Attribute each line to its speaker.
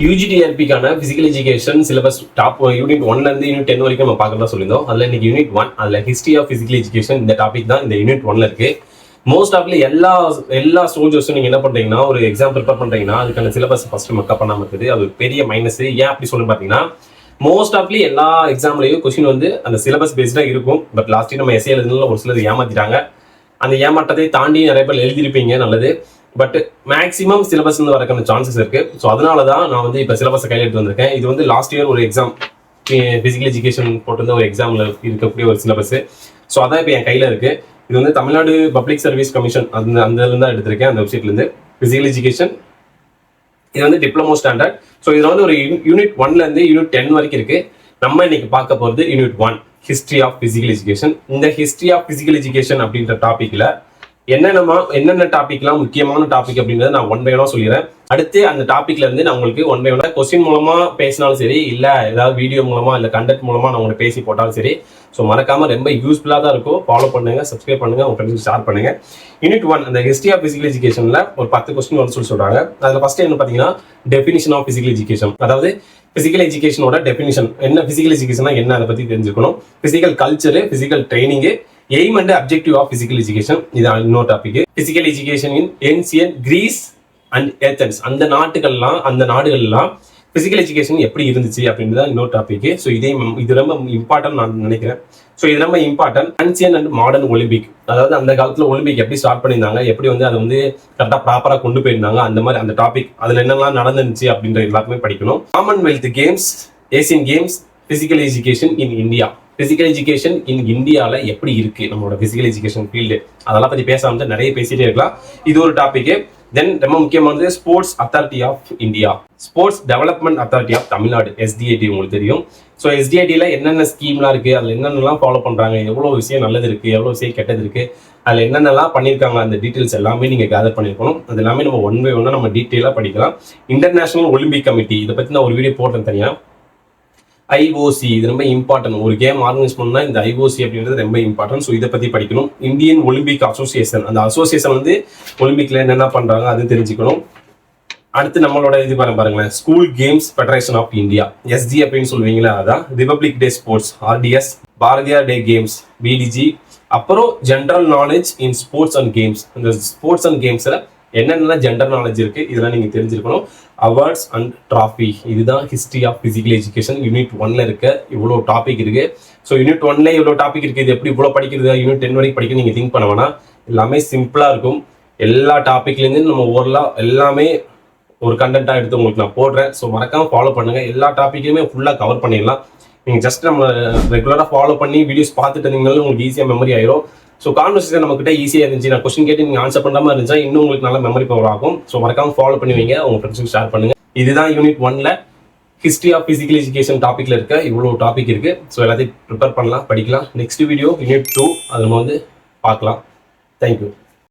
Speaker 1: யூஜிடிஆர்பிக்கான physical education syllabus top unit 1ல இருந்து unit 10 வரைக்கும் நம்ம பார்க்கறதா சொல்லியிருந்தோம். அதில் இன்னைக்கு யூனிட் 1, அதில் ஹிஸ்ட்ரி ஆஃப் பிசிக்கல் எஜுகேஷன் இந்த டாபிக் தான் இந்த யூனிட் 1ல இருக்கு. மோஸ்ட் ஆஃப்லி எல்லா சோல்ஜர்ஸும் நீங்க என்ன பண்றீங்கன்னா, ஒரு எக்ஸாம் ப்ரிப்பேர் பண்றீங்கன்னா அதுக்கான சிலபஸ் ஃபர்ஸ்ட் மக்கப் பண்ணாம இருக்குது. அது பெரிய மைனஸ். ஏன் அப்படி சொல்லு பார்த்தீங்கன்னா, மோஸ்ட் ஆஃப்லி எல்லா எக்ஸாம்லயும் கொஸ்டின் வந்து அந்த சிலபஸ் பேஸ்டா இருக்கும். பட் லாஸ்ட் நம்ம எஸ்ஏ எழுதுனால ஒரு சிலர் ஏமாத்திட்டாங்க. அந்த ஏமாற்றத்தை தாண்டி நிறைய பேர் எழுதிருப்பீங்க, நல்லது. பட் மேக்ஸிமம் சிலபஸ் வந்து வரக்கான சான்சஸ் இருக்கு. ஸோ அதனால தான் நான் வந்து இப்போ சிலபஸை கையில் எடுத்து வந்திருக்கேன். இது வந்து லாஸ்ட் இயர் ஒரு எக்ஸாம் பிசிக்கல் எஜுகேஷன் போட்டிருந்த ஒரு எக்ஸாமில் இருக்கக்கூடிய ஒரு சிலபஸ். ஸோ அதான் இப்போ என் கையில் இருக்கு. இது வந்து தமிழ்நாடு பப்ளிக் சர்வீஸ் கமிஷன் அந்த தான் எடுத்திருக்கேன், அந்த வெப்சைட்லேருந்து. பிசிக்கல் எஜுகேஷன் இது வந்து டிப்ளமோ ஸ்டாண்டர்ட். ஸோ இதில் வந்து ஒரு யூனிட் 1ல இருந்து யூனிட் 10 வரைக்கும் இருக்கு. நம்ம இன்னைக்கு பார்க்க போகிறது unit 1, history of physical education. இந்த ஹிஸ்ட்ரி ஆஃப் பிசிக்கல் எஜுகேஷன் அப்படின்ற டாபிக்ல என்னென்ன டாபிக்லாம் முக்கியமான டாபிக் அப்படின்றத நான் ஒன் பை ஒன்னா சொல்லிடுறேன். அடுத்து அந்த டாபிக்ல இருந்து நான் உங்களுக்கு ஒன் பை ஒன்னா கொஸ்டின் மூலமா பேசினாலும் சரி, இல்ல ஏதாவது வீடியோ மூலமா இல்ல கண்டென்ட் மூலமா நான் உங்களுக்கு பேசி போட்டாலும் சரி. ஸோ மறக்காம ரொம்ப யூஸ்ஃபுல்லா தான் இருக்கும். ஃபாலோ பண்ணுங்க, சப்ஸ்கிரைப் பண்ணுங்க, உங்க ஃப்ரெண்ட்ஸ் ஷேர் பண்ணுங்க. யூனிட் 1 அந்த ஹிஸ்ட்ரி ஆஃப் பிசிக்கல் எஜுகேஷன்ல ஒரு 10 கொஸ்டின் வந்து சொல்றாங்க. அதுல ஃபர்ஸ்ட் என்ன பாத்தீங்கன்னா, டெஃபினிஷன் ஆஃப் பிசிக்கல் எஜுகேஷன். அதாவது பிசிக்கல் எஜுகேஷனோட டெஃபினிஷன் என்ன, பிசிக்கல் எஜுகேஷனா என்ன, அதை பத்தி தெரிஞ்சுக்கணும். Physical culture, physical training, aim and objective of physical education, இது இன்னொரு topic. Physical education in ancient Greece and Athens, அந்த நாடுகள்லாம் பிசிக்கல் எஜுகேஷன் எப்படி இருந்துச்சு அப்படின்றது இன்னொரு டாபிக். ஸோ இது ரொம்ப இம்பார்ட்டன்ட் நான் நினைக்கிறேன். ஸோ இது ரொம்ப important. Ancient and modern Olympic, அதாவது அந்த காலத்தில் ஒலிம்பிக் எப்படி ஸ்டார்ட் பண்ணியிருந்தாங்க, எப்படி வந்து அதை வந்து கரெக்டாக ப்ராப்பராக கொண்டு போயிருந்தாங்க, அந்த மாதிரி அந்த டாபிக், அதில் என்னெல்லாம் நடந்துச்சு அப்படின்ற எல்லாருமே படிக்கணும். Commonwealth games, Asian games, physical education in India. Physical education இன் இந்தியாவில் எப்படி இருக்கு நம்மளோட பிசிக்கல் எஜுகேஷன் ஃபீல்டு, அதெல்லாம் பற்றி பேசாமல் நிறைய பேசிட்டே இருக்கலாம். இது ஒரு டாபிக். தென் ரொம்ப முக்கியமானது sports authority of India, sports development authority of Tamil Nadu, STID உங்களுக்கு தெரியும். ஸோ எஸ்டிஐடியில் என்னென்ன ஸ்கீம்லாம் இருக்கு, அதில் என்னென்னலாம் ஃபாலோ பண்ணுறாங்க, எவ்வளோ விஷயம் நல்லது இருக்கு, எவ்வளோ விஷயம் கெட்டது இருக்கு, அதில் என்னென்னலாம் பண்ணியிருக்காங்க, அந்த டீட்டெயில்ஸ் எல்லாமே நீங்கள் கேதர் பண்ணியிருக்கணும். அது எல்லாமே நம்ம ஒன் பை ஒன்னா நம்ம டீட்டெயிலாக படிக்கலாம். இன்டர்நேஷனல் ஒலிம்பிக் கமிட்டி, இதை பற்றி நான் ஒரு வீடியோ போட்டேன் தனியாக. ஐஓசி, இது ரொம்ப இம்பார்ட்டன்ட். ஒரு கேம் ஆர்கனைஸ் பண்ணா இந்த ஐஓசி அப்படின்றது ரொம்ப இம்பார்ட்டன்ட். ஸோ இதை பத்தி படிக்கணும். இந்தியன் ஒலிம்பிக் அசோசியேஷன், அந்த அசோசியேஷன் வந்து ஒலிம்பிக்ல என்னென்ன பண்றாங்க அது தெரிஞ்சுக்கணும். அடுத்து நம்மளோட இது பாருங்களேன், school games federation of India, S G அப்படின்னு சொல்லுவீங்களா, அதான். Republic day sports, R T S. Bharathiar day games, B D G. அப்புறம் general knowledge in sports and games, இந்த ஸ்போர்ட்ஸ் அண்ட் கேம்ஸ்ல என்னென்ன ஜென்ரல் நாலேஜ் இருக்கு இதெல்லாம் நீங்க தெரிஞ்சிருக்கணும். அவார்ட்ஸ் அண்ட் ட்ராஃபி, இதுதான் history of physical education. Unit 1ல இருக்க இவ்வளோ டாபிக் இருக்கு. ஸோ யூனிட் 1ல இவ்வளோ டாபிக் இருக்கு. இது எப்படி இவ்வளோ படிக்கிறது, யூனிட் 10 வரைக்கும் படிக்க நீங்க திங்க் பண்ண வேணாம். எல்லாமே சிம்பிளா இருக்கும். எல்லா டாபிக்லேருந்து நம்ம எல்லாமே ஒரு கண்டென்ட்டாக எடுத்து உங்களுக்கு நான் போடுறேன். ஸோ மறக்காம ஃபாலோ பண்ணுங்க. எல்லா டாப்பிக்குமே ஃபுல்லாக கவர் பண்ணிடலாம். நீங்கள் ஜஸ்ட் நம்ம ரெகுலராக ஃபாலோ பண்ணி வீடியோஸ் பார்த்துட்டு இருந்தீங்கனாலும் உங்களுக்கு ஈஸியாக மெமரி ஆயிரும். ஸோ கான்வர்சேஷன் நம்மகிட்ட ஈஸியாக இருந்துச்சு. நான் கொஸ்டின் கேட்டு நீங்கள் ஆன்சர் பண்ணுற மாதிரி இருந்துச்சா இன்னும் உங்களுக்கு நல்ல மெமரி பவர் ஆகும். ஸோ மறக்காம ஃபாலோ பண்ணுவீங்க, உங்கள் ஃப்ரெண்ட்ஸுக்கு ஷேர் பண்ணுங்க. இதுதான் யூனிட் 1ல ஹிஸ்ட்ரி ஆஃப் பிசிக்கல் எஜுகேஷன் டாபிக்ல இருக்க இவ்வளோ டாபிக் இருக்கு. ஸோ எல்லாத்தையும் ப்ரிப்பேர் பண்ணலாம், படிக்கலாம். நெக்ஸ்ட் வீடியோ யூனிட் 2 அது நம்ம வந்து பார்க்கலாம். தேங்க்யூ.